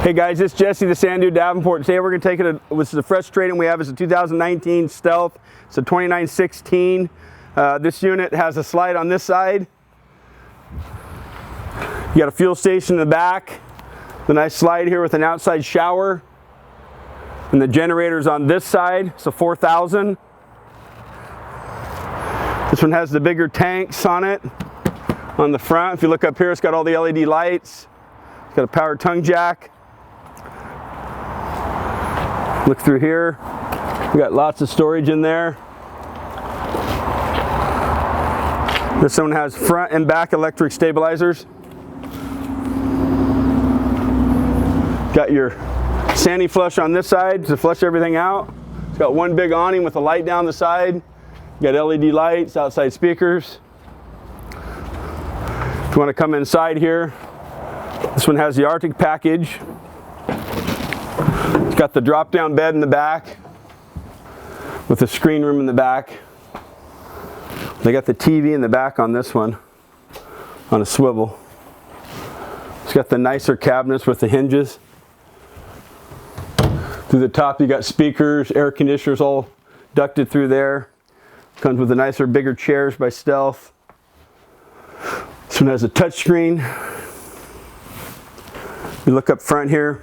Hey guys, it's Jesse the Sand Dude Davenport. Today we're going to take it, this is the fresh trade-in we have. Is a 2019 Stealth. It's a 2916. This unit has a slide on this side. You got a fuel station in the back. The nice slide here with an outside shower. And the generator's on this side, so 4,000. This one has the bigger tanks on it on the front. If you look up here, it's got all the LED lights. It's got a power tongue jack. Look through here, we got lots of storage in there. This one has front and back electric stabilizers. Got your sandy flush on this side to flush everything out. It's got one big awning with a light down the side. You got LED lights, outside speakers. If you want to come inside here, this one has the Arctic package. It's got the drop-down bed in the back with the screen room in the back. They got the TV in the back on this one on a swivel. It's got the nicer cabinets with the hinges. Through the top you got speakers, air conditioners all ducted through there. Comes with the nicer, bigger chairs by Stealth. This one has a touchscreen. You look up front here.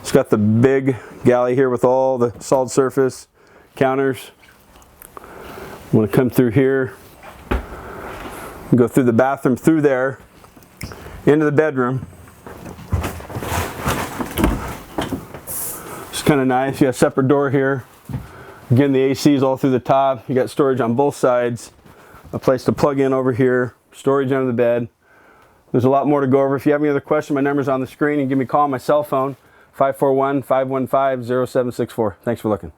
It's got the big galley here with all the solid surface counters. I'm going to come through here and go through the bathroom through there into the bedroom. It's kind of nice. You got a separate door here. Again, the AC is all through the top. You got storage on both sides. A place to plug in over here. Storage under the bed. There's a lot more to go over. If you have any other questions, my number's on the screen, and give me a call on my cell phone. 541-515-0764. Thanks for looking.